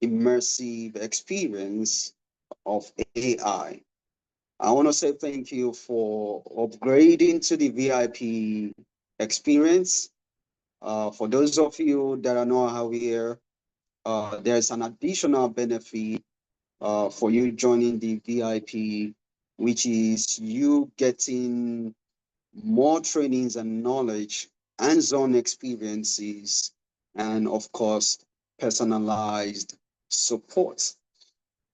immersive experience of AI. I want to say thank you for upgrading to the VIP experience. For those of you that are not aware, there's an additional benefit for you joining the VIP, which is you getting more trainings and knowledge, hands-on experiences, and of course, personalized support.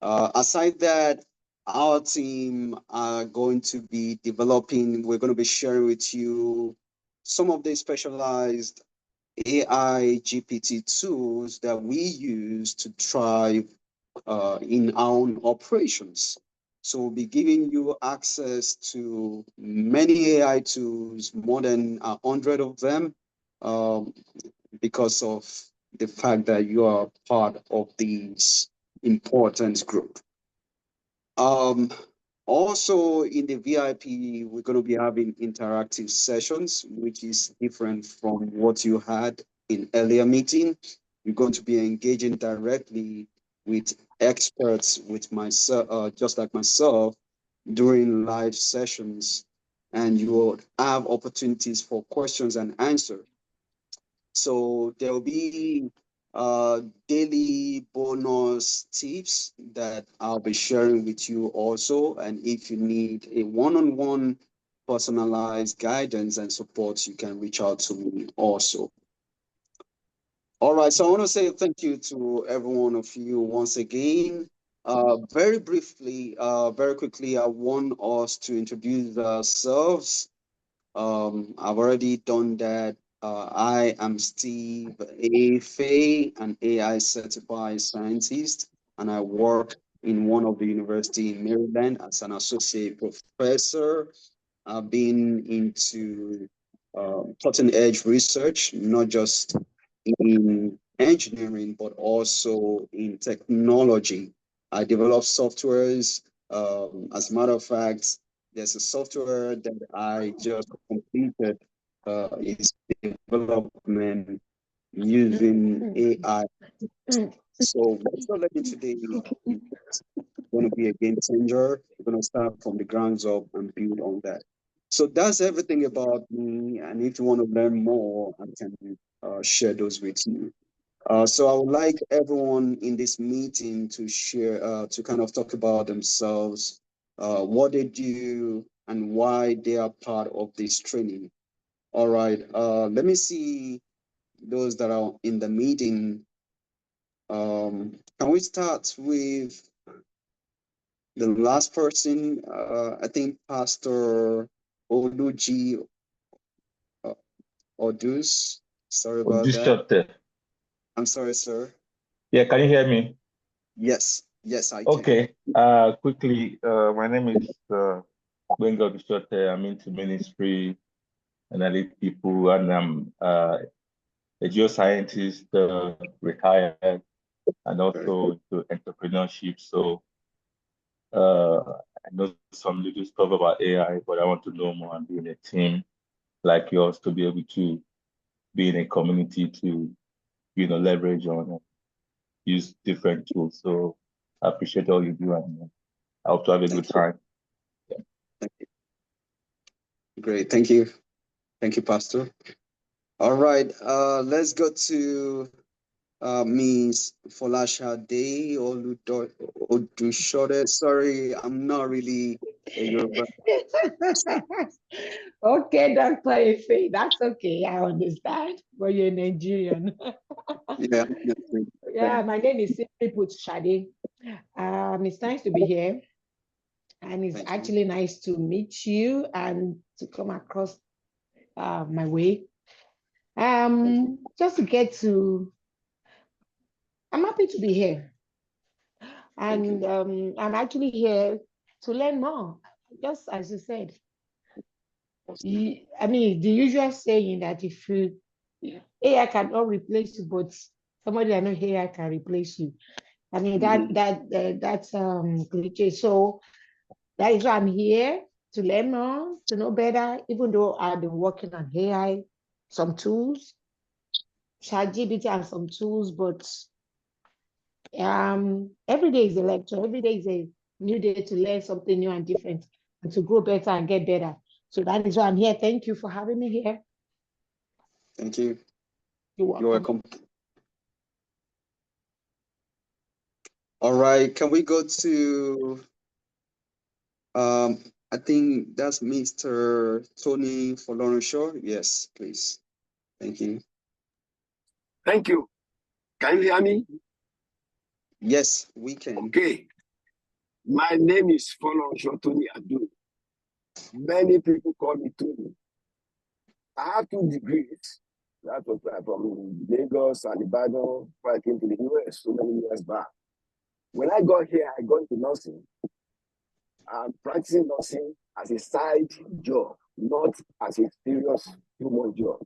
Aside that, our team are going to be developing, we're going to be sharing with you some of the specialized AI GPT tools that we use to thrive in our own operations. So we'll be giving you access to many AI tools, more than 100 of them, um, because of the fact that you are part of this important group. Um, Also in the VIP, we're going to be having interactive sessions, which is different from what you had in earlier meeting. You're going to be engaging directly with experts, with myself, just like myself, during live sessions, and you will have opportunities for questions and answers. So there will be daily bonus tips that I'll be sharing with you also. And if you need a one-on-one personalized guidance and support, you can reach out to me also. All right, so I want to say thank you to every one of you once again. Very briefly, very quickly, I want us to introduce ourselves. I've already done that. I am Steve A. Fay, an AI certified scientist, and I work in one of the university in Maryland as an associate professor. I've been into cutting edge research, not just in engineering, but also in technology. I develop softwares. As a matter of fact, there's a software that I just completed its development using AI. So what's not learning today is going to be a game changer. We're going to start from the grounds up and build on that. So that's everything about me. And if you want to learn more, I can share those with you. So I would like everyone in this meeting to share, to kind of talk about themselves, what they do, and why they are part of this training. All right. Let me see those that are in the meeting. Can we start with the last person? I think Pastor Oluji uh, Odus. Sorry about that. I'm sorry, sir. Yeah, can you hear me? Yes, yes, I can. Okay. Quickly, my name is Benga Bishote. I'm into ministry and I lead people, and I'm a geoscientist, retired, and also into entrepreneurship. So I know some little stuff about AI, but I want to know more and be in a team like yours to be able to be in a community to, leverage on and use different tools. So I appreciate all you do, and I hope to have a good time. Yeah. Thank you. Great. Thank you. Thank you, Pastor. All right. Let's go to Ms. Folashade Odushode. Sorry, I'm not really a Yoruba. Okay, Dr. Ife, that's okay. I understand. But you're Nigerian. Yeah. Yeah, my name is simply put Shade. It's nice to be here. And it's actually nice to meet you and to come across my way. Just to get to, I'm happy to be here. And I'm actually here to learn more, just as you said. I mean, the usual saying that if you, AI cannot replace you, but somebody that know AI can replace you. I mean, that's cliche. So that is why I'm here, to learn more, to know better, even though I've been working on AI, some tools, ChatGPT and some tools, but Every day is a lecture. Every day is a new day to learn something new and different and to grow better and get better. So that is why I'm here. Thank you for having me here. Thank you. You're You're welcome. welcome. All right, can we go to I think that's Mr. Tony Folorunshaw. Yes, please. Thank you. Thank you. Can you hear me? Yes, we can. Okay. My name is Folorunshaw Tony Adu. Many people call me Tony. I have 2 degrees. That was from Lagos and Ibadan before I came to the US so many years back. When I got here, I got into nursing. I'm practicing nursing as a side job, not as a serious human job.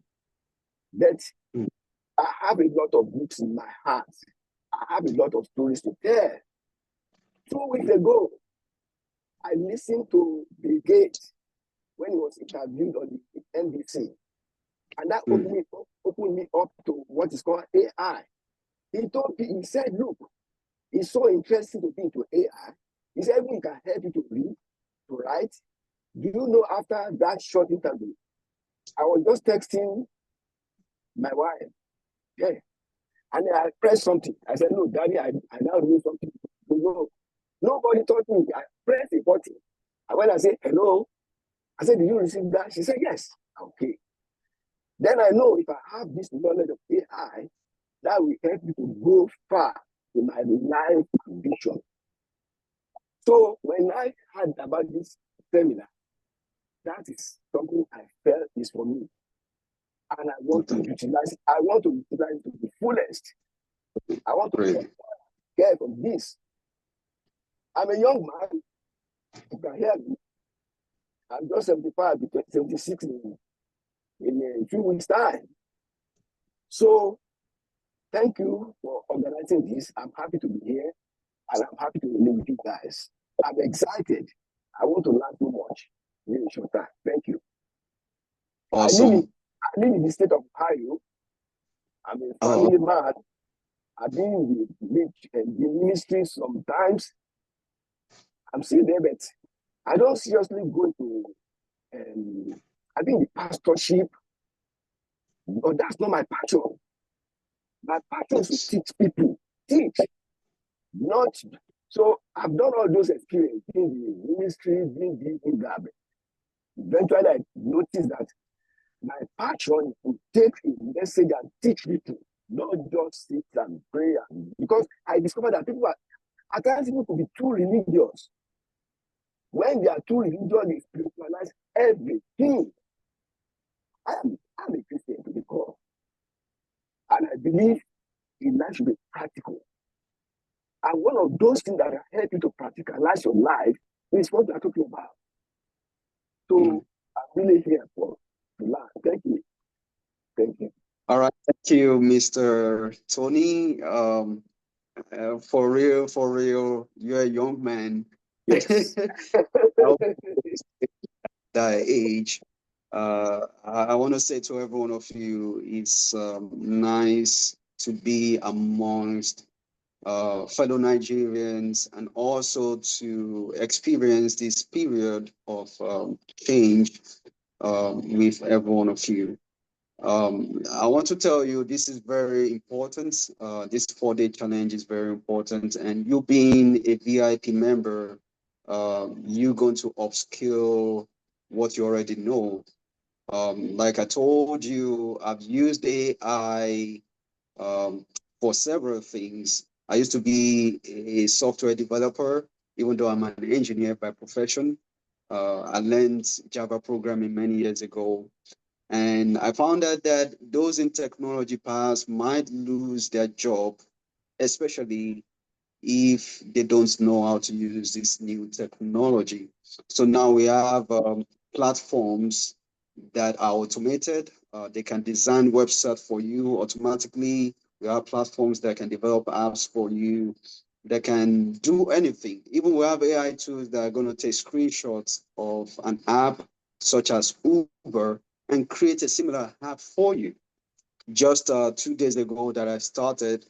But I have a lot of books in my heart. I have a lot of stories to tell. 2 weeks ago, I listened to Bill Gates when he was interviewed on the NBC. And that opened me up to what is called AI. He said, look, it's so interesting to be into AI. He said, we can help you to read, to write. Do you know after that short interview, I was just texting my wife. Yeah. And I pressed something. I said, no, Daddy, I now do something. No, nobody taught me. I pressed a button. And when I said, hello, I said, did you receive that? She said, yes. Okay. Then I know if I have this knowledge of AI, that will help me to go far in my life ambition. So when I heard about this seminar, that is something I felt is for me. And I want to utilize it. I want to utilize it to the fullest. I want to get from this. I'm a young man. You can hear me. I'm just 75, 76 in a few weeks' time. So thank you for organizing this. I'm happy to be here, and I'm happy to be with you guys. I'm excited. I want to learn too much in a short time. Thank you. Awesome. I live in the state of Ohio. I'm a family man. I've been in the ministry sometimes. I'm still there, but I don't seriously go to, I think the pastorship, but that's not my passion. My passion is to teach people, not. So I've done all those experiences in the ministry, in that. Eventually, I noticed that my passion is to take a message and teach people, not just sit and pray. Because I discovered that people at times people could be too religious. When they are too religious, they spiritualize everything. I'm a Christian to the core. And I believe in life should be practical. And one of those things that help you to practicalize your life is what we are talking about. So I'm really here to learn. Thank you. Thank you. All right. Thank you, Mr. Tony. For real, you're a young man. Yes. That age. I want to say to every one of you, it's nice to be amongst fellow Nigerians and also to experience this period of change with every one of you. I want to tell you this is very important. This 4-day challenge is very important, and you being a VIP member, you're going to upskill what you already know. Like I told you, I've used AI for several things. I used to be a software developer, even though I'm an engineer by profession. I learned Java programming many years ago. And I found out that those in technology paths might lose their job, especially if they don't know how to use this new technology. So now we have platforms that are automated. They can design websites for you automatically. We have platforms that can develop apps for you, that can do anything. Even we have AI tools that are going to take screenshots of an app such as Uber and create a similar app for you. Just 2 days ago that I started,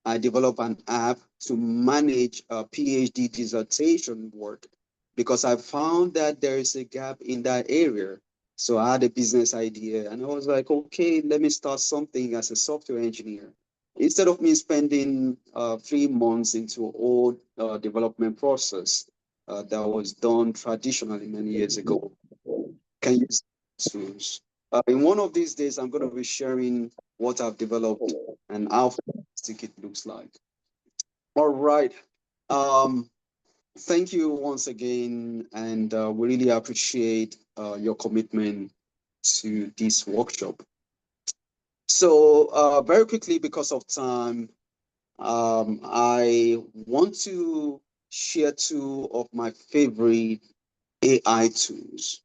I developed an app to manage PhD dissertation work because I found that there is a gap in that area. So I had a business idea and I was like, okay, let me start something as a software engineer. Instead of me spending 3 months into old development process that was done traditionally many years ago, can use tools. In one of these days, I'm going to be sharing what I've developed and how fantastic it looks like. All right. Um, thank you once again, and we really appreciate your commitment to this workshop. So very quickly, because of time, I want to share two of my favorite AI tools.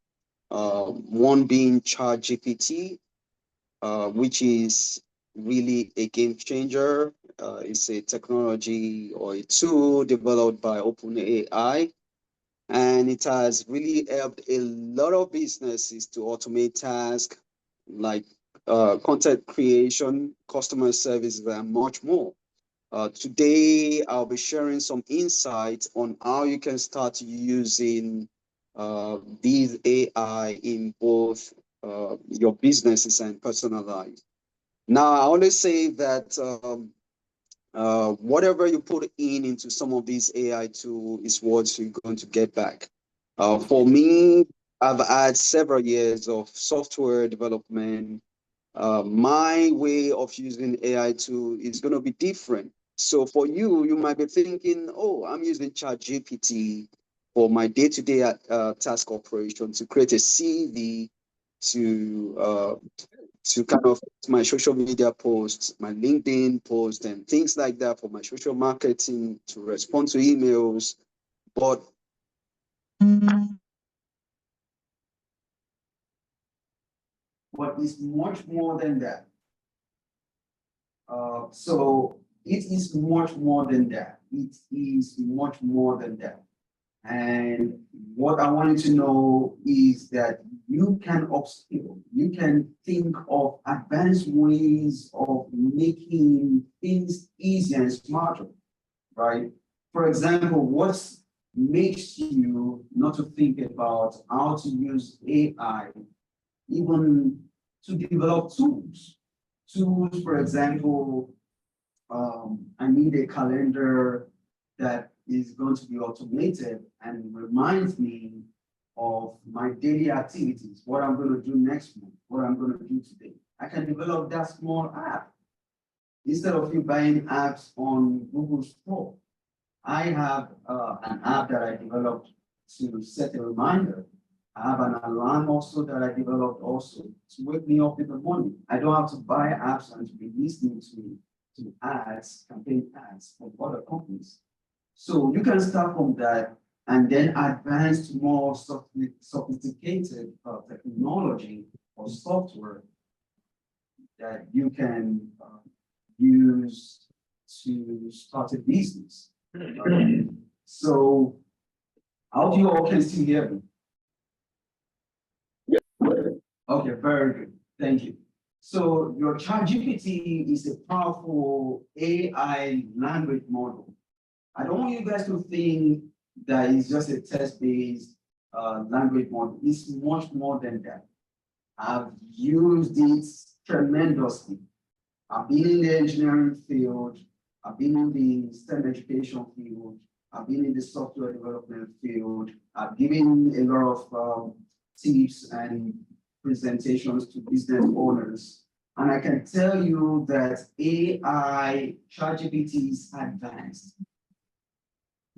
One being ChatGPT, which is really a game changer. It's a technology or a tool developed by OpenAI, and it has really helped a lot of businesses to automate tasks like content creation, customer service, and much more. Today, I'll be sharing some insights on how you can start using these AI in both your businesses and personal life. Now, I always say that whatever you put into some of these AI tools is what you're going to get back. For me, I've had several years of software development. My way of using AI tool is going to be different. So for you, you might be thinking, oh, I'm using ChatGPT for my day-to-day task operation to create a CV, to kind of my social media posts, my LinkedIn posts, and things like that for my social marketing, to respond to emails. But it's much more than that. So it is much more than that. It is much more than that. And what I wanted to know is that you can upskill, you can think of advanced ways of making things easier and smarter, right? For example, what makes you not to think about how to use AI, even to develop tools? Tools, for example, I need a calendar that is going to be automated and reminds me of my daily activities, what I'm going to do next month, what I'm going to do today. I can develop that small app. Instead of you buying apps on Google Store, I have an app that I developed to set a reminder. I have an alarm also that I developed also to wake me up in the morning. I don't have to buy apps and to be listening to ads, campaign ads from other companies. So you can start from that and then advance to more sophisticated technology or software that you can use to start a business. So I hope you all can still hear me. Okay, very good. Thank you. So your ChatGPT is a powerful AI language model. I don't want you guys to think that it's just a text-based language model. It's much more than that. I've used it tremendously. I've been in the engineering field. I've been in the STEM education field. I've been in the software development field. I've given a lot of tips and presentations to business owners. And I can tell you that AI, ChatGPT is advanced.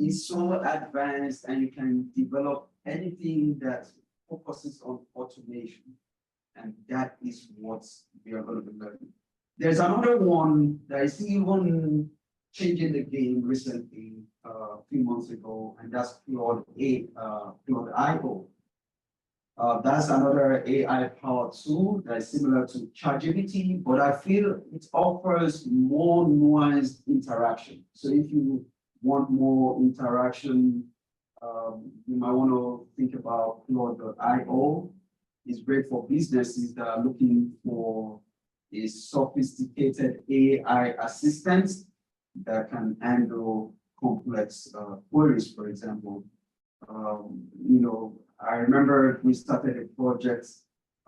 It's so advanced and you can develop anything that focuses on automation. And that is what we are going to be learning. There's another one that is even changing the game recently, a few months ago, and that's Claude IO. That's another AI-powered tool that is similar to ChatGPT, but I feel it offers more nuanced interaction. So if you want more interaction, you might want to think about Claude.io. It's great for businesses that are looking for a sophisticated AI assistant that can handle complex queries, for example. You know, I remember we started a project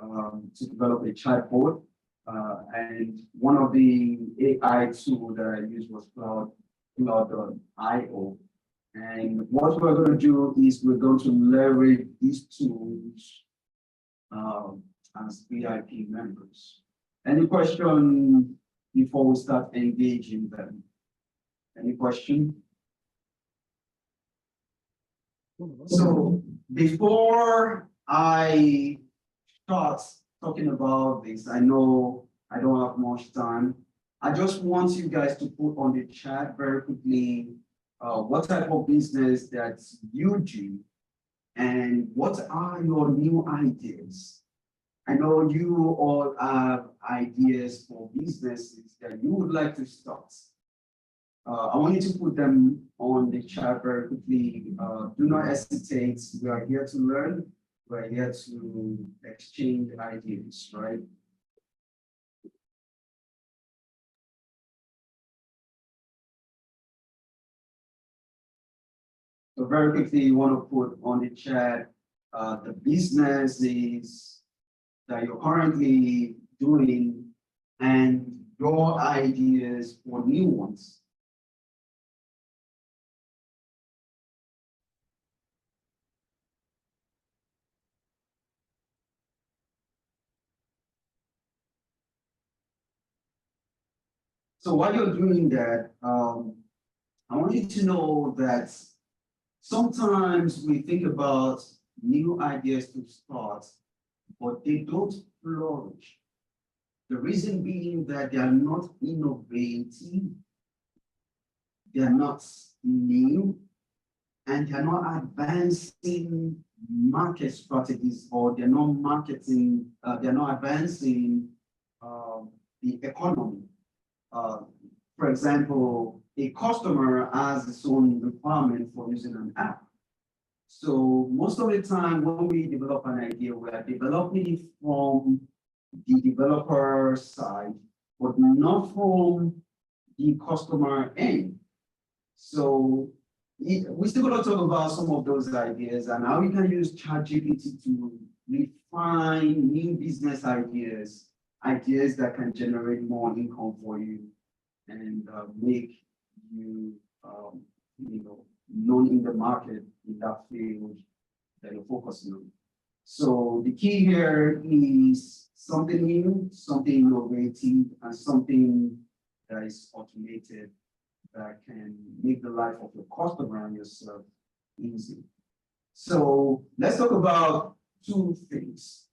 to develop a chatbot, and one of the AI tool that I used was Cloud.io. And what we're going to do is we're going to leverage these tools as VIP members. Any question before we start engaging them? Any question? So before I start talking about this, I know I don't have much time. I just want you guys to put on the chat very quickly what type of business that you do and what are your new ideas. I know you all have ideas for businesses that you would like to start. I want you to put them on the chat very quickly. Do not hesitate. We are here to learn. We're here to exchange ideas, right? So very quickly, you want to put on the chat the businesses that you're currently doing and your ideas for new ones. So while you're doing that, I want you to know that sometimes we think about new ideas to start, but they don't flourish. The reason being that they are not innovative, they are not new, and they are not advancing market strategies, or they're not marketing, they're not advancing the economy. For example, a customer has its own requirement for using an app. So most of the time when we develop an idea, we are developing it from the developer side, but not from the customer end. So we're still going to talk about some of those ideas and how we can use ChatGPT to refine new business ideas, ideas that can generate more income for you and make you, known in the market in that field that you're focusing on. So the key here is something new, something innovative, and something that is automated that can make the life of your customer and yourself easy. So let's talk about two things.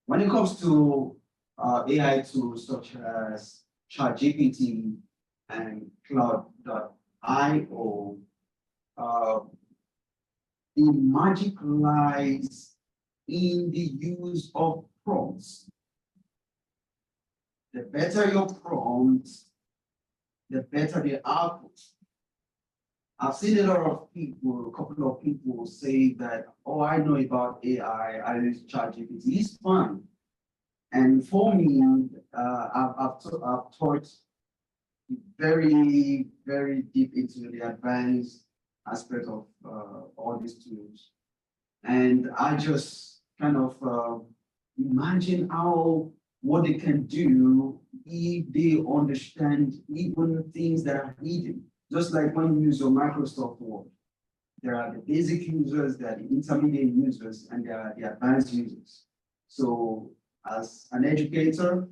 When it comes to AI tools such as ChatGPT and Cloud.io, the magic lies in the use of prompts. The better your prompts, the better the output. I've seen a lot of people, a couple of people say that, oh, I know about AI, I use ChatGPT, it's fine. And for me, I've taught very, very deep into the advanced aspect of all these tools. And I just kind of imagine what they can do if they understand even things that are hidden. Just like when you use your Microsoft Word, there are the basic users, there are the intermediate users, and there are the advanced users. So as an educator,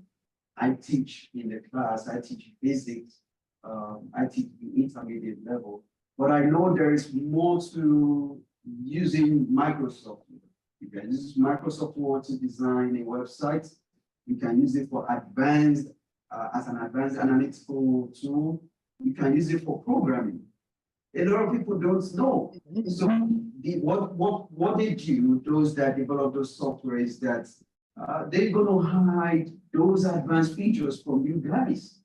I teach in the class, I teach basics, I teach the intermediate level, but I know there is more to using Microsoft Word. You can use Microsoft Word to design a website. You can use it for advanced, as an advanced analytical tool. You can use it for programming. A lot of people don't know. So what they do, those that develop those software, is that they're going to hide those advanced features from you guys,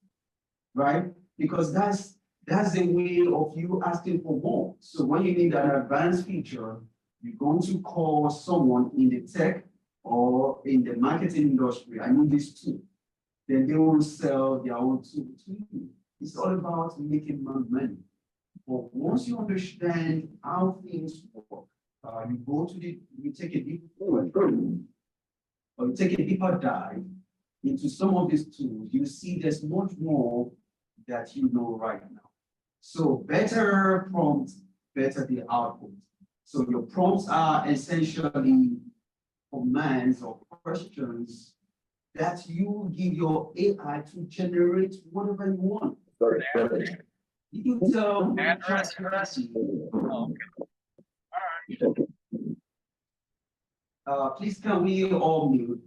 right? Because that's the way of you asking for more. So when you need an advanced feature, you're going to call someone in the tech or in the marketing industry. I need this too. Then they will sell their own tool to you. It's all about making more money. But once you understand how things work, you take a deep, or you take a deeper dive into some of these tools, you see there's much more that you know right now. So better prompts, better the output. So your prompts are essentially commands or questions that you give your AI to generate whatever you want. You tell please can we all mute?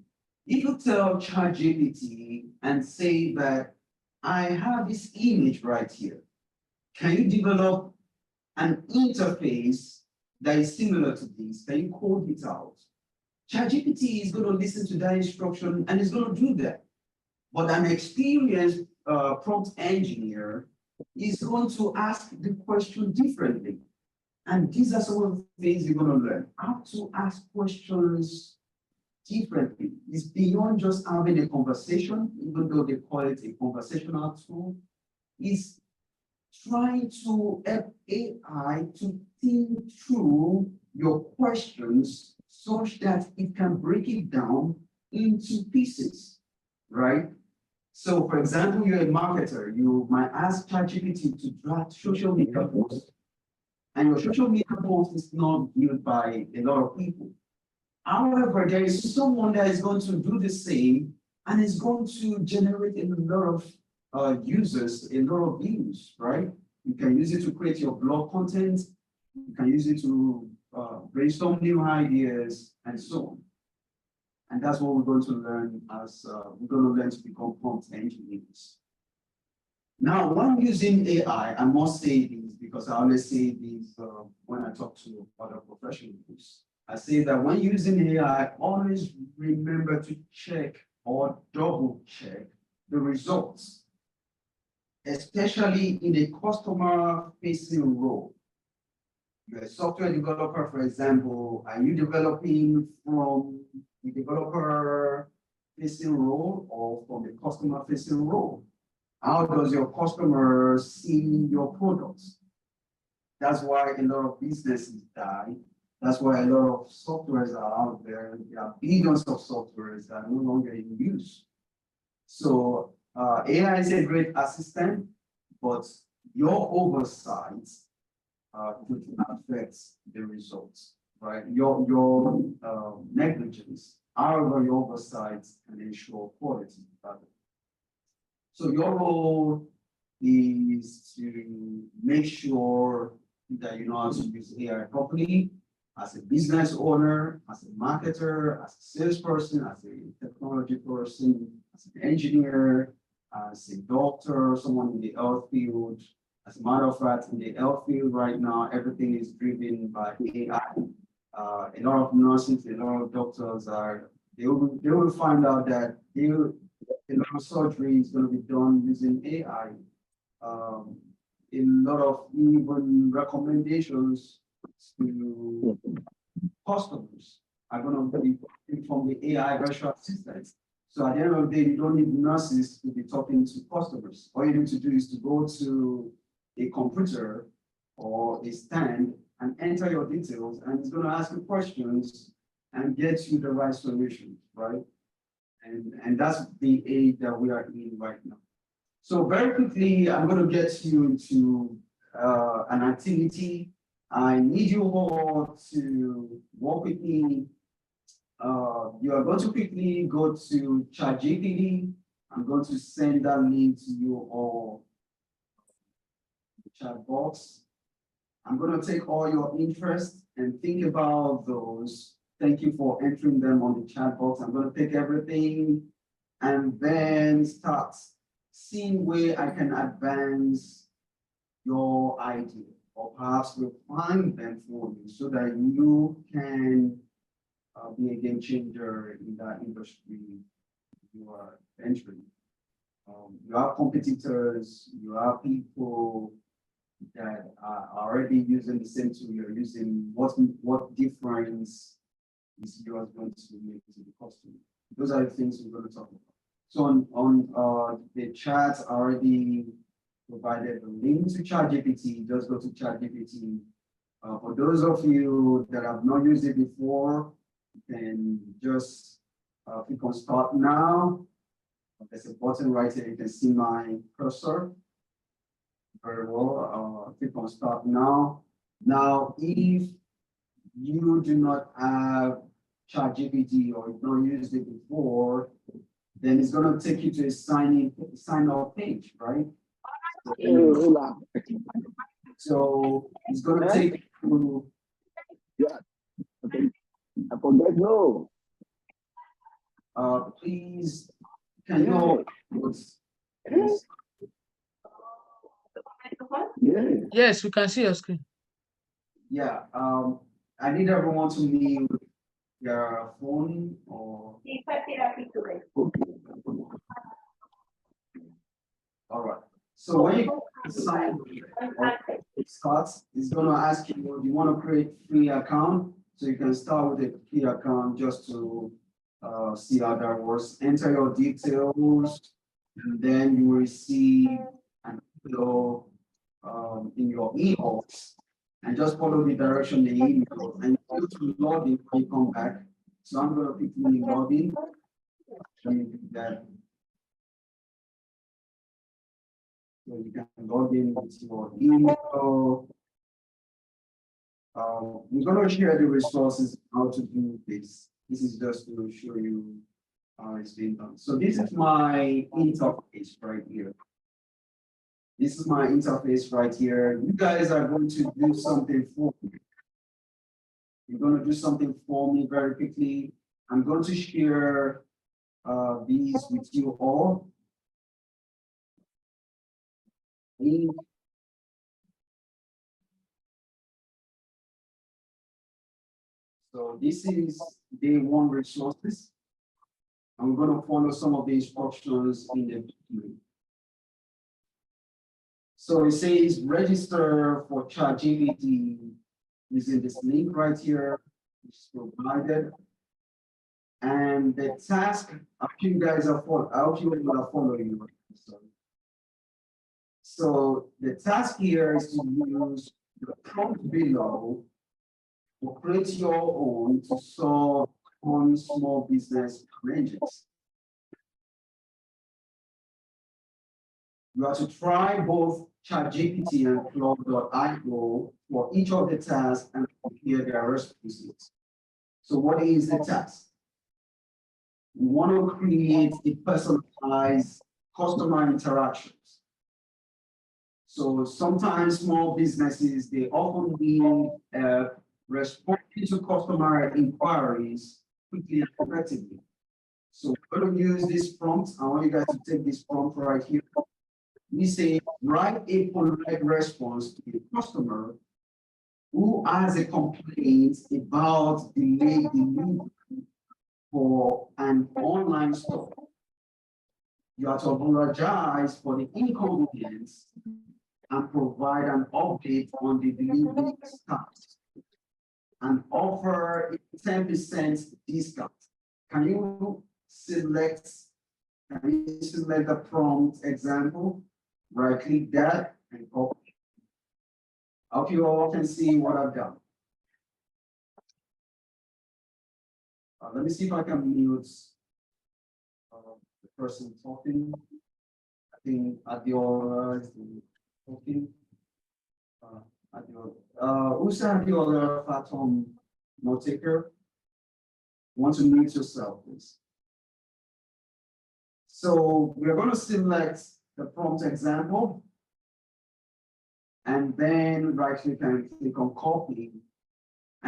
If you tell ChatGPT and say that I have this image right here, can you develop an interface that is similar to this? Can you code it out? ChatGPT is going to listen to that instruction and it's going to do that. But an experienced prompt engineer is going to ask the question differently. And these are some of the things you're going to learn. How to ask questions differently. It's beyond just having a conversation, even though they call it a conversational tool. It's trying to help AI to think through your questions such that it can break it down into pieces, right? So for example, you're a marketer, you might ask ChatGPT to draft social media posts, and your social media post is not viewed by a lot of people. However, there is someone that is going to do the same and is going to generate a lot of users, a lot of views, right? You can use it to create your blog content. You can use it to brainstorm new ideas and so on. And that's what we're going to learn as we're going to learn to become prompt engineers. Now, when I'm using AI, I must say this because I always say this when I talk to other professionals. I say that when using AI, always remember to check or double check the results, especially in a customer-facing role. You're a software developer, for example, are you developing from the developer-facing role or from the customer-facing role? How does your customer see your products? That's why a lot of businesses die. That's why a lot of softwares are out there. There are billions of softwares that are no longer in use. So AI is a great assistant, but your oversight could affect the results, right? Your negligence, however, your oversight can ensure quality. So your role is to make sure that you know how to use AI properly as a business owner, as a marketer, as a salesperson, as a technology person, as an engineer, as a doctor, someone in the health field. As a matter of fact, in the health field right now, everything is driven by AI. A lot of nurses, a lot of doctors they will find out that a lot of surgery is going to be done using AI. A lot of even recommendations to customers are going to be from the AI virtual assistants. So at the end of the day, you don't need nurses to be talking to customers. All you need to do is to go to a computer or a stand and enter your details, and it's going to ask you questions and get you the right solution, right? And that's the age that we are in right now. So very quickly, I'm going to get you into an activity. I need you all to work with me. You are going to quickly go to ChatGPT. I'm going to send that link to you all the chat box. I'm going to take all your interests and think about those. Thank you for entering them on the chat box. I'm going to pick everything and then start seeing where I can advance your idea, or perhaps refine them for you so that you can be a game changer in that industry you are entering. You have competitors, you have people that are already using the same tool you're using. What difference is yours going to make to the customer? Those are the things we're going to talk about. So on the chat, I already provided the link to ChatGPT. Just go to ChatGPT. For those of you that have not used it before, you can just click on Start Now. There's a button right here. You can see my cursor. Very well. Click on Start Now. Now, if you do not have ChatGPT or you've not used it before, then it's going to take you to a sign up page, right? So it's going to take you. Yeah. I forget. No. Please, can you? Yeah. Yes, we can see your screen. Yeah. I need everyone to mute their phone or. All right. So when you sign start, it's going to ask you, do you want to create free account? So you can start with a free account just to see how that works. Enter your details, and then you will receive an email in your inbox, and just follow the direction in the email, and you have to log in when you come back. So I'm going to quickly log in. Let me do that. So you can log in with your email. We're going to share the resources how to do this. This is just to show you how it's being done. So this is my interface right here. This is my interface right here. You guys are going to do something for me. You're going to do something for me very quickly. I'm going to share these with you all. So this is DAY1 resources. I'm going to follow some of the instructions in the video. So it says register for ChatGPT using this link right here, which is provided. And the task, I hope you guys are following. So the task here is to use the prompt below to create your own to solve on small business challenges. You have to try both ChatGPT and Claude.io for each of the tasks and compare their responses. So what is the task? We want to create a personalized customer interactions. So sometimes small businesses, they often need responding to customer inquiries quickly and effectively. So we're going to use this prompt. I want you guys to take this prompt right here. We say, write a polite response to the customer who has a complaint about delayed delivery for an online store. You have to apologize for the inconvenience and provide an update on the delivery status and offer a 10% discount. Can you select the prompt example? Right click that and copy. I hope you all can see what I've done. Let me see if I can mute the person talking. I think Adiola is talking. Who's Adiola Fatom note taker? Want to mute yourself, please. So we're going to select the prompt example, and then right click and click on copy.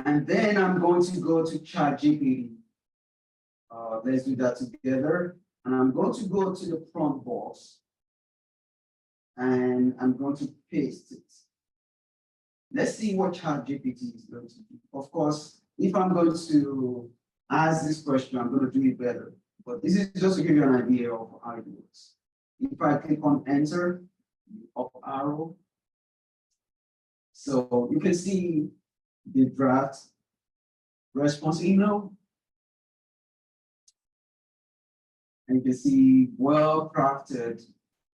And then I'm going to go to ChatGPT. Let's do that together. And I'm going to go to the prompt box, and I'm going to paste it. Let's see what ChatGPT is going to do. Of course, if I'm going to ask this question, I'm going to do it better. But this is just to give you an idea of how it works. If I click on enter, up arrow, so you can see the draft response email. And you can see well-crafted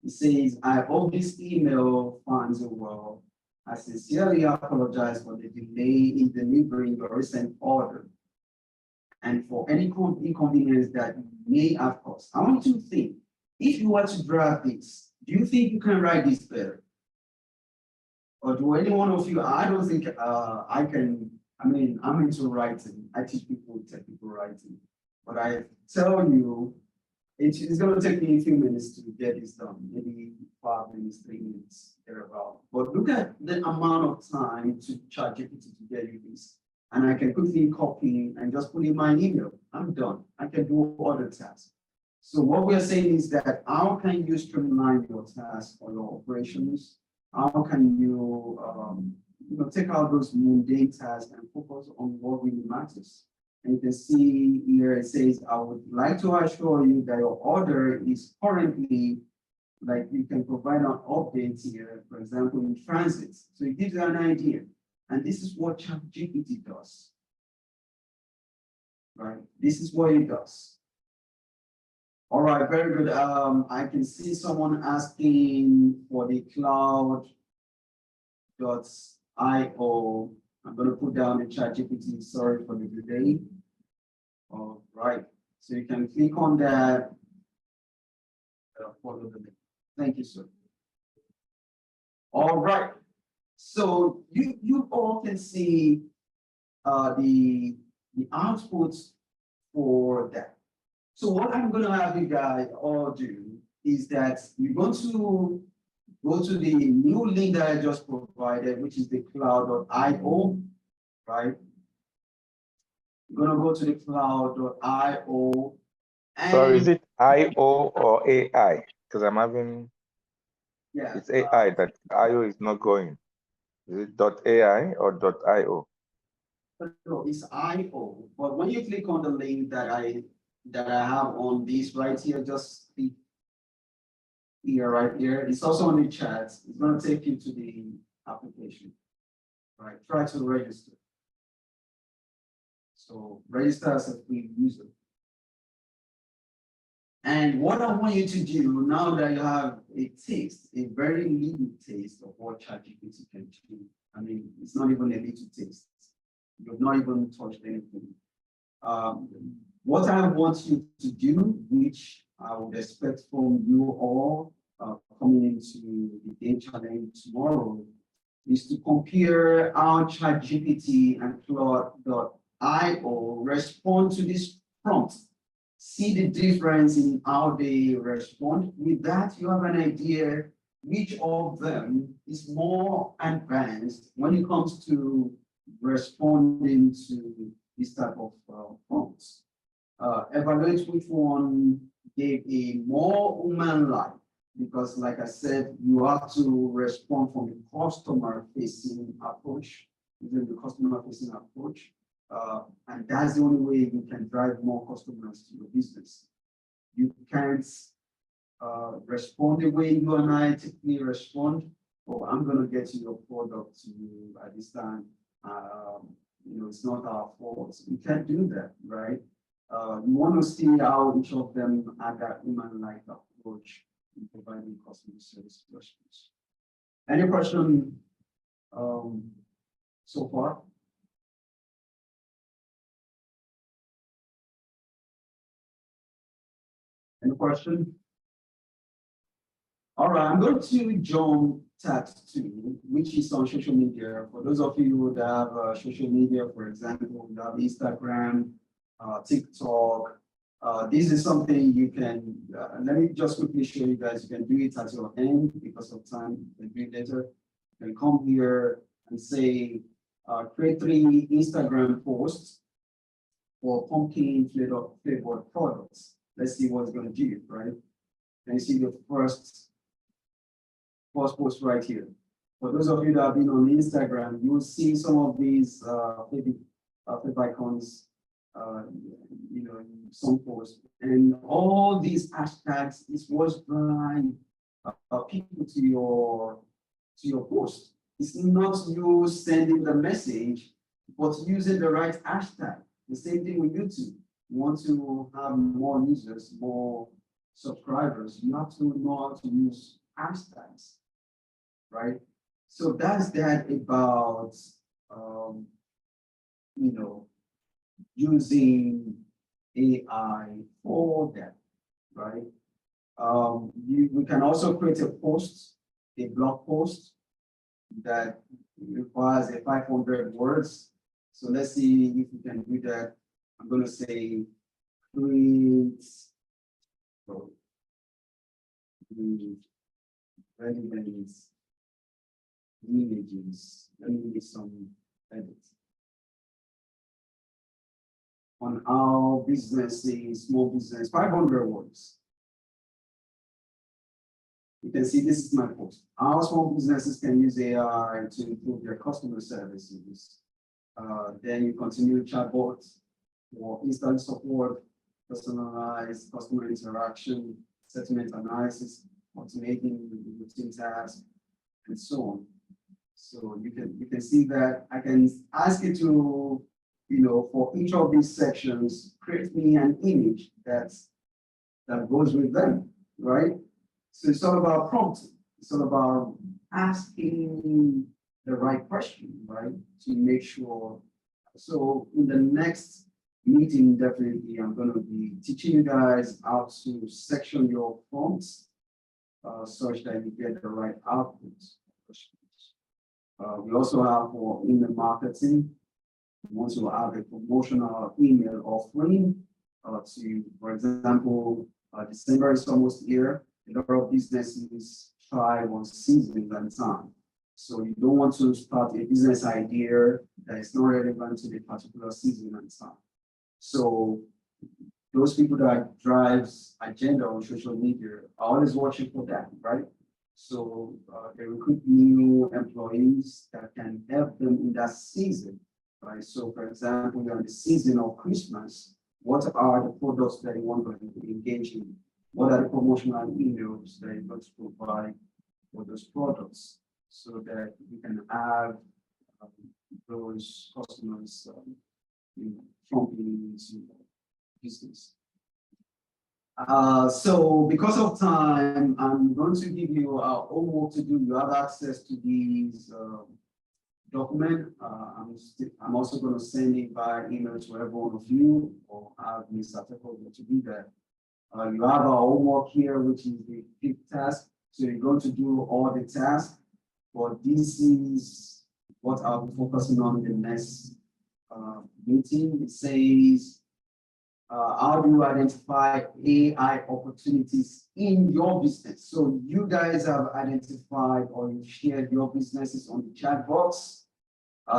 It says, I hope this email finds you well. I sincerely apologize for the delay in delivering your recent order and for any inconvenience that you may have caused. I want you to think, if you were to draft this, do you think you can write this better? Or do any one of you, I don't think I can, I mean, I'm into writing. I teach people technical writing. But I tell you, it's going to take me a few minutes to get this done, maybe 5 minutes, 3 minutes, thereabout. But look at the amount of time to ChatGPT to get you this. And I can quickly copy and just put in my email. I'm done. I can do other tasks. So what we're saying is that how can you streamline your tasks or your operations? How can you, take out those mundane tasks and focus on what really matters? And you can see here it says, I would like to assure you that your order is currently, like you can provide an update here, for example, in transit. So it gives you an idea. And this is what ChatGPT does. Right? This is what it does. All right, very good. I can see someone asking for the cloud.io. I'm going to put down the ChatGPT, sorry for the delay. All right, so you can click on that. Follow the link. Thank you, sir. All right, so you all can see the outputs for that. So what I'm going to have you guys all do is that you're going to go to the new link that I just provided, which is the cloud.io, right? You're going to go to the cloud.io. So is it IO or AI? Because I'm having, yeah, it's AI that IO is not going. Is it .ai or .io? No, it's IO. But when you click on the link that I have on this right here, just click here, right here. It's also on the chat. It's going to take you to the application. Right, try to register. So register as a free user. And what I want you to do now that you have a taste, a very little taste of what ChatGPT can do. I mean, it's not even a little taste. You've not even touched anything. What I want you to do, which I would expect from you all coming into the day challenge tomorrow, is to compare how ChatGPT and Cloud.io respond to this prompt. See the difference in how they respond. With that, you have an idea which of them is more advanced when it comes to responding to this type of prompts. Evaluate which one gave a more human-like, because like I said, you have to respond from a customer-facing approach, using the customer-facing approach. And that's the only way you can drive more customers to your business. You can't respond the way you and I typically respond. Oh, I'm going to get you your product to you at this time. It's not our fault. We can't do that, right? You want to see how each of them had that human-like approach in providing customer service questions. Any question so far? Any question? All right, I'm going to jump tab 2, which is on social media. For those of you that have social media, for example, you have Instagram, TikTok. This is something you can, let me just quickly show you guys, you can do it at your end because of time, you can do it later. You can come here and say, create 3 Instagram posts for pumpkin flavored products. Let's see what's going to do, right? And you see the first post right here. For those of you that have been on Instagram, you will see some of these favorite icons, in some posts. And all these hashtags is what's drawing people to your post. It's not you sending the message, but using the right hashtag. The same thing with YouTube. You want to have more users, more subscribers, you have to know how to use hashtags, right? So that's that about, you know, using AI for that, right? We can also create a post, a blog post that requires a 500 words. So let's see if we can do that. I'm going to say create relevant images. Let me make some edits on our business, small business, 500 words. You can see this is my post. How small businesses can use AI to improve their customer services. Then you continue chatbots for instant support, personalized customer interaction, settlement analysis, automating routine tasks, and so on. So you can see that I can ask you to, for each of these sections, create me an image that goes with them, right? So it's all about prompting. It's all about asking the right question, right? To make sure. So in the next meeting, definitely, I'm going to be teaching you guys how to section your prompts such that you get the right output. We also have for email marketing. We want to have a promotional email offering to, for example, December is almost here. A lot of businesses try on season and time. So you don't want to start a business idea that is not relevant to the particular season and time. So those people that drives agenda on social media are always watching for that, right? So they recruit new employees that can help them in that season, right? So for example, you're in the season of Christmas, what are the products that you want to engage in? What are the promotional emails that you're going to provide for those products so that you can have those customers promptly into business. So because of time, I'm going to give you homework to do. You have access to these document. I'm also going to send it by email to every one of you, or have Mr. Teko to do that. You have our homework here, which is the fifth task. So you're going to do all the tasks, but this is what I'll be focusing on in the next meeting. It says, how do you identify AI opportunities in your business? So you guys have identified or you shared your businesses on the chat box.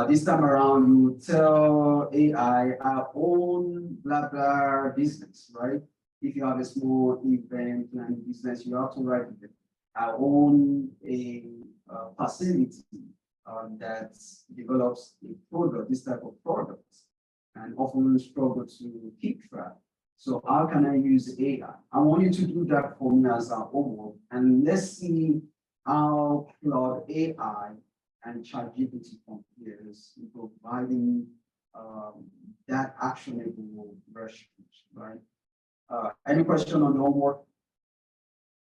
This time around, you tell AI our own blah blah business, right? If you have a small event planning business, you have to write it. I own a facility that develops a product, this type of product, and often struggle to keep track. So how can I use AI? I want you to do that for me as our homework, and let's see how Cloud AI and ChatGPT compares in providing that actionable version, right? Any question on the homework?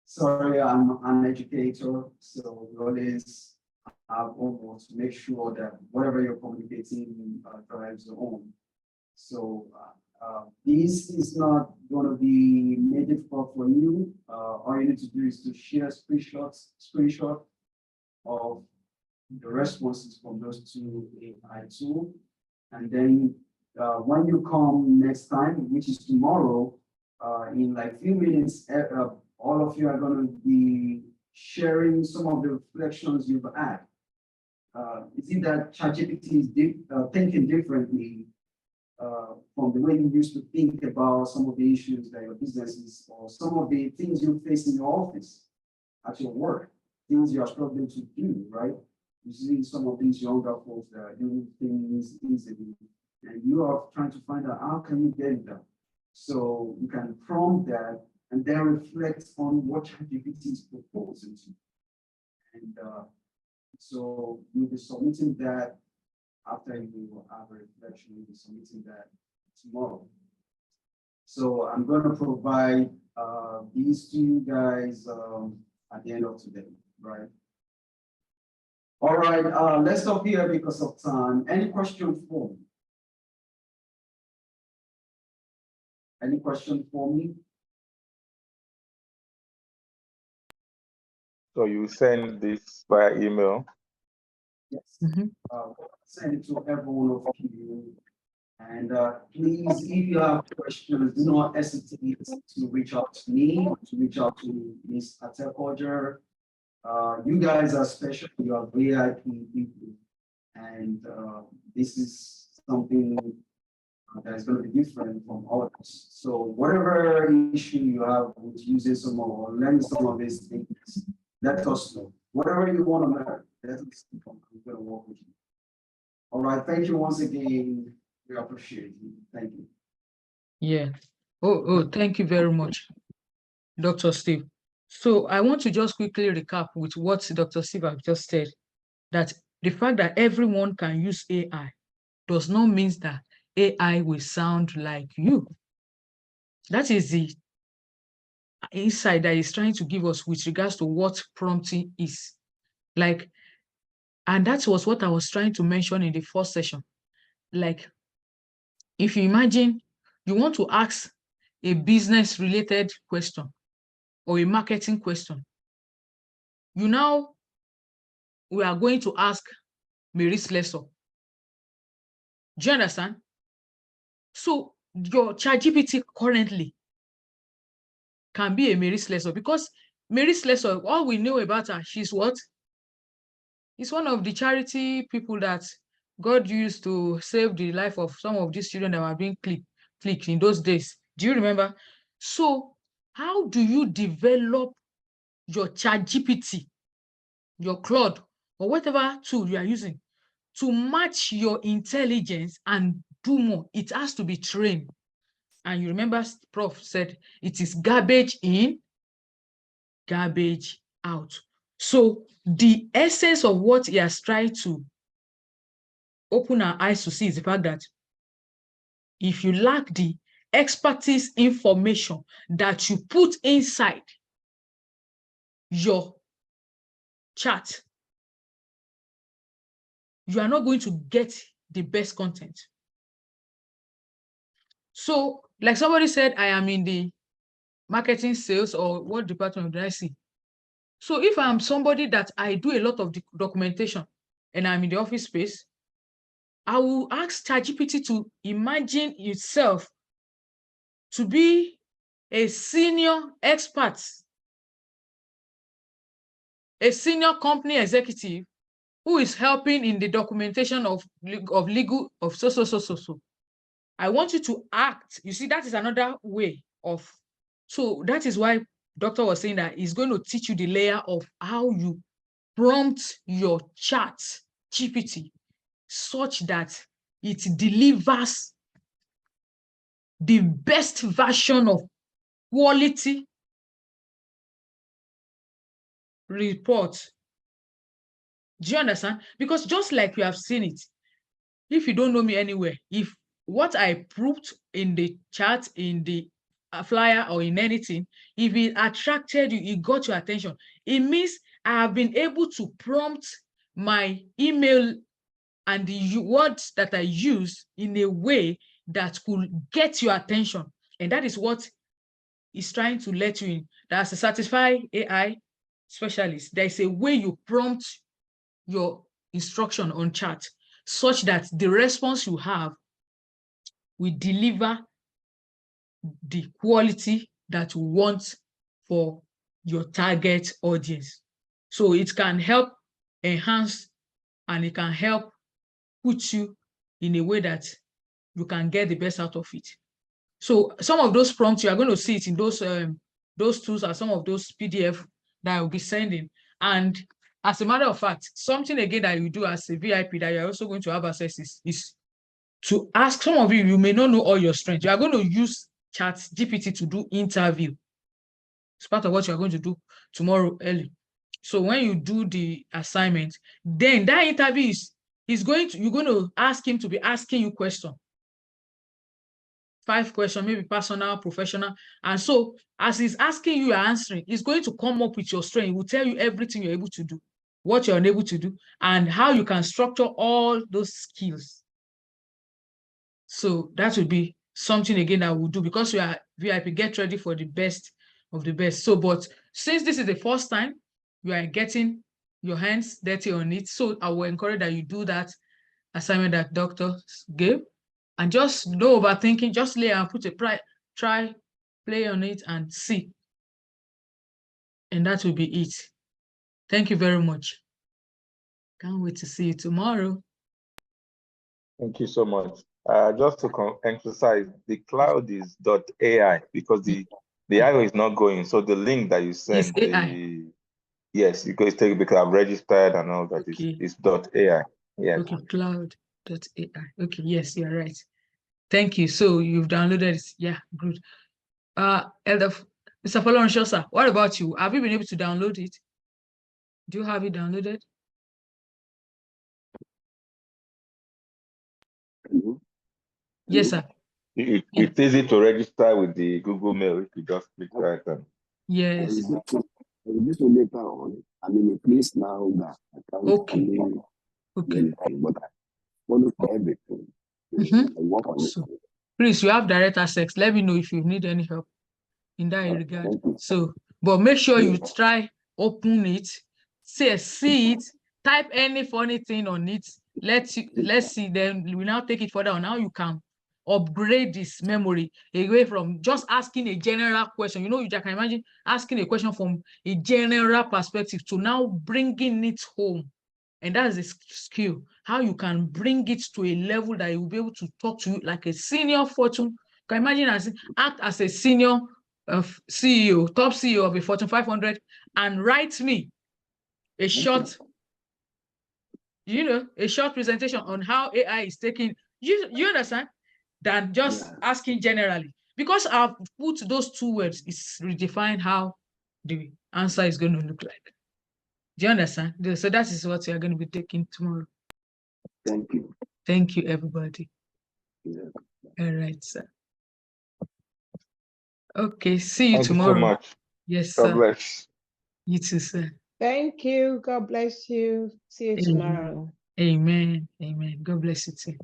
Sorry, I'm an educator, so we always have homework to make sure that whatever you're communicating drives home. So this is not going to be made difficult for you. All you need to do is to share screenshot of the responses from those two AI tools. And then when you come next time, which is tomorrow, in like few minutes, all of you are going to be sharing some of the reflections you've had. Is it that ChatGPT is thinking differently from the way you used to think about some of the issues that your business is, or some of the things you face in your office, at your work, things you are struggling to do, right? You see some of these younger folks that are doing things easily, and you are trying to find out how can you get it done. So you can prompt that and then reflect on what ChatGPT is proposing to you. And so you'll be submitting that after you have a reflection, you'll be submitting that tomorrow. So I'm going to provide these to you guys at the end of today, right? All right, let's stop here because of time. Any question for me? Any question for me? So you send this via email? Yes. Send it to every one of you. And please, if you have questions, do not hesitate to reach out to me, to reach out to Ms. Atekojer. You guys are special, you are VIP people. And this is something that is going to be different from others. So whatever issue you have with using some or learning some of these things, let us know. Whatever you want to learn, let us know. We're going to work with you. All right. Thank you once again. We appreciate you. Thank you. Yeah. Thank you very much, Dr. Steve. So I want to just quickly recap with what Dr. Steve has just said, that the fact that everyone can use AI does not mean that AI will sound like you. That is the insight that he's trying to give us with regards to what prompting is. Like, and that was what I was trying to mention in the first session. Like, if you imagine you want to ask a business related question or a marketing question, we are going to ask Maurice Lesser. Do you understand? So your ChatGPT currently can be a Maurice Lesser, because Maurice Lesser, all we know about her, she's what? It's one of the charity people that God used to save the life of some of these children that were being clicked in those days. Do you remember? So how do you develop your ChatGPT, your Claude, or whatever tool you are using to match your intelligence and do more? It has to be trained. And you remember Prof said it is garbage in, garbage out. So the essence of what he has tried to open our eyes to see is the fact that if you lack the expertise information that you put inside your chat, you are not going to get the best content. So, like somebody said, I am in the marketing, sales, or what department did I see? So if I'm somebody that I do a lot of documentation and I'm in the office space, I will ask ChatGPT to imagine itself to be a senior expert, a senior company executive who is helping in the documentation of legal of so. I want you to act. You see, that is another way of. So that is why Doctor was saying that he's going to teach you the layer of how you prompt your chat GPT such that it delivers the best version of quality report. Do you understand? Because just like you have seen it, if you don't know me anywhere, if what I proved in the chat, in the flyer, or in anything, if it attracted you, it got your attention, it means I have been able to prompt my email and the words that I use in a way that could get your attention. And that is what is trying to let you in. That's a certified AI specialist. There's a way you prompt your instruction on chat such that the response you have will deliver the quality that you want for your target audience. So it can help enhance and it can help put you in a way that you can get the best out of it. So some of those prompts, you are going to see it in those tools or some of those PDF that I will be sending. And as a matter of fact, something again that you do as a VIP that you're also going to have access is to ask. Some of you may not know all your strengths. You are going to use ChatGPT to do interview. It's part of what you're going to do tomorrow early. So when you do the assignment, then that interview you're going to ask him to be asking you questions. 5 questions, maybe personal, professional. And so as he's asking you, you're answering, he's going to come up with your strength. He will tell you everything you're able to do, what you're unable to do, and how you can structure all those skills. So that would be something again that we'll do, because we are VIP, get ready for the best of the best. So, but since this is the first time you are getting your hands dirty on it, so I will encourage that you do that assignment that doctor gave. And just no overthinking, just lay and put a try, play on it and see. And that will be it. Thank you very much. Can't wait to see you tomorrow. Thank you so much. Just to emphasize, the cloud is .ai because the IO is not going. So the link that you sent, yes, because I've registered and all that, okay. it's .ai. Yes. Okay, cloud.ai. Okay, yes, you're right. Thank you. So you've downloaded it. Yeah, good. Elder Mr. Folorunso, sir, what about you? Have you been able to download it? Do you have it downloaded? Hello? Yes, sir. It's easy to register with the Google Mail if you just click right on. Yes. This will later on. I'm in a place now that I can't Okay. but I want to everything. I work on it. Please, you have direct access. Let me know if you need any help in that regard. So, but make sure you try open it, see it, type any funny thing on it. Let's see. Then we now take it further on how you can upgrade this memory away from just asking a general question. You know, you can imagine asking a question from a general perspective to now bringing it home. And that's the skill, how you can bring it to a level that you will be able to talk to you like a senior Fortune. Can imagine act as a senior CEO, top CEO of a Fortune 500, and write me a short, a short presentation on how AI is taking, you understand, than just asking generally. Because I've put those 2 words, it's redefined how the answer is going to look like. Do you understand? So that is what we are going to be taking tomorrow. Thank you. Thank you, everybody. Yeah. All right, sir. Okay, see you tomorrow. Thank you so much. Yes, God sir. bless. You too, sir. Thank you. God bless you. See you tomorrow. Amen. Amen. God bless you too.